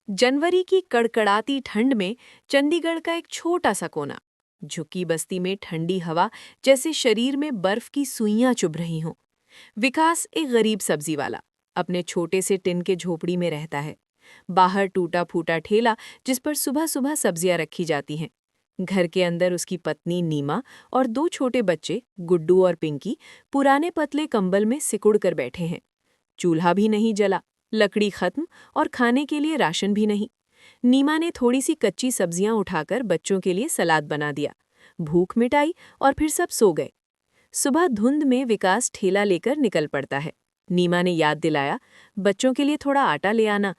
जनवरी की कड़कड़ाती ठंड में चंडीगढ़ का एक छोटा सा कोना, झुग्गी बस्ती में ठंडी हवा जैसे शरीर में बर्फ की सुइयां चुभ रही हों। विकास एक गरीब सब्जी वाला अपने छोटे से टिन के झोपड़ी में रहता है। बाहर टूटा फूटा ठेला जिस पर सुबह सुबह सब्जियां रखी जाती हैं। घर के अंदर उसकी पत्नी नीमा और दो छोटे बच्चे गुड्डू और पिंकी पुराने पतले कंबल में सिकुड़ कर बैठे हैं। चूल्हा भी नहीं जला, लकड़ी खत्म और खाने के लिए राशन भी नहीं। नीमा ने थोड़ी सी कच्ची सब्जियां उठाकर बच्चों के लिए सलाद बना दिया। भूख मिटाई और फिर सब सो गए। सुबह धुंध में विकास ठेला लेकर निकल पड़ता है। नीमा ने याद दिलाया, बच्चों के लिए थोड़ा आटा ले आना।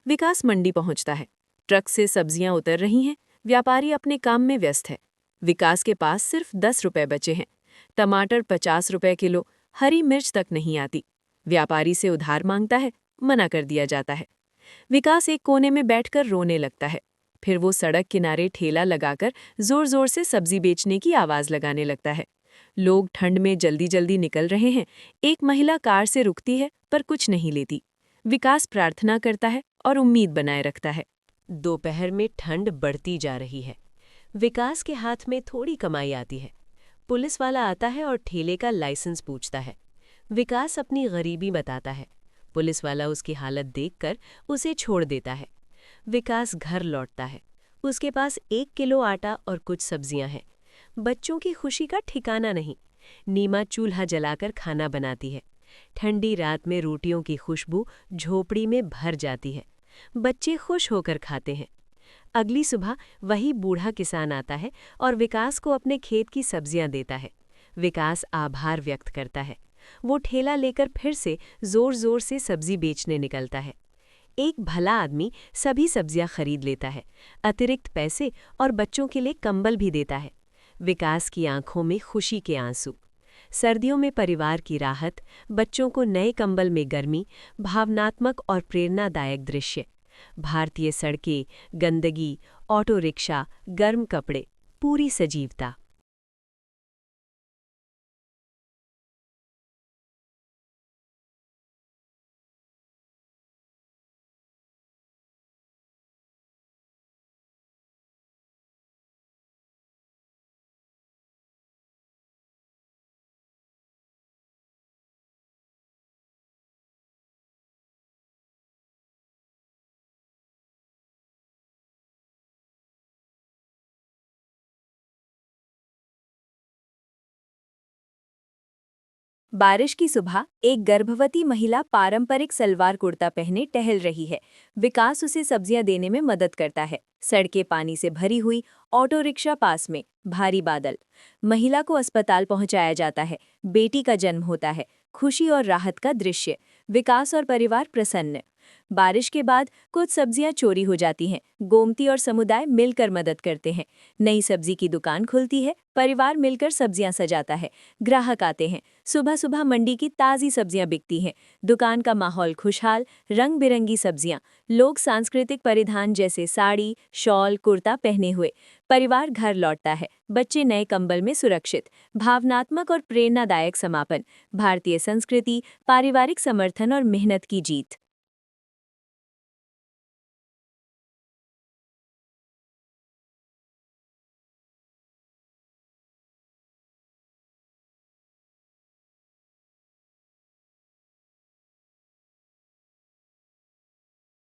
विकास मंडी पहुंचता है। ट्रक से सब्जियां उतर रही हैं। व्यापारी अपने काम में व्यस्त है। विकास के पास सिर्फ 10 रुपए बचे हैं। टमाटर 50 रुपए किलो, हरी मिर्च तक नहीं आती। व्यापारी से उधार मांगता है, मना कर दिया जाता है। विकास एक कोने में बैठकर रोने लगता है। फिर वो सड़क किनारे ठेला लगाकर जोर जोर से सब्जी बेचने की आवाज लगाने लगता है। लोग ठंड में जल्दी जल्दी निकल रहे हैं। एक महिला कार से रुकती है पर कुछ नहीं लेती। विकास प्रार्थना करता है और उम्मीद बनाए रखता है। दोपहर में ठंड बढ़ती जा रही है। विकास के हाथ में थोड़ी कमाई आती है। पुलिस वाला आता है और ठेले का लाइसेंस पूछता है। विकास अपनी गरीबी बताता है। पुलिस वाला उसकी हालत देखकर उसे छोड़ देता है। विकास घर लौटता है। उसके पास 1 किलो आटा और कुछ सब्जियां हैं। बच्चों की खुशी का ठिकाना नहीं। नीमा चूल्हा जलाकर खाना बनाती है। ठंडी रात में रोटियों की खुशबू झोपड़ी में भर जाती है। बच्चे खुश होकर खाते हैं। अगली सुबह वही बूढ़ा किसान आता है और विकास को अपने खेत की सब्जियां देता है। विकास आभार व्यक्त करता है। वो ठेला लेकर फिर से जोर जोर से सब्जी बेचने निकलता है। एक भला आदमी सभी सब्जियां खरीद लेता है, अतिरिक्त पैसे और बच्चों के लिए कंबल भी देता है। विकास की आंखों में खुशी के आंसू। सर्दियों में परिवार की राहत, बच्चों को नए कंबल में गर्मी, भावनात्मक और प्रेरणादायक दृश्य। भारतीय सड़कें, गंदगी, ऑटो रिक्शा, गर्म कपड़े, पूरी सजीवता। बारिश की सुबह एक गर्भवती महिला पारंपरिक सलवार कुर्ता पहने टहल रही है। विकास उसे सब्जियां देने में मदद करता है। सड़कें पानी से भरी हुई, ऑटो रिक्शा पास में, भारी बादल। महिला को अस्पताल पहुंचाया जाता है। बेटी का जन्म होता है। खुशी और राहत का दृश्य। विकास और परिवार प्रसन्न। बारिश के बाद कुछ सब्जियां चोरी हो जाती हैं। गोमती और समुदाय मिलकर मदद करते हैं। नई सब्जी की दुकान खुलती है। परिवार मिलकर सब्जियां सजाता है। ग्राहक आते हैं। सुबह सुबह मंडी की ताज़ी सब्जियां बिकती हैं। दुकान का माहौल खुशहाल, रंग बिरंगी सब्जियां। लोग सांस्कृतिक परिधान जैसे साड़ी, शॉल, कुर्ता पहने हुए। परिवार घर लौटता है। बच्चे नए कंबल में सुरक्षित। भावनात्मक और प्रेरणादायक समापन। भारतीय संस्कृति, पारिवारिक समर्थन और मेहनत की जीत।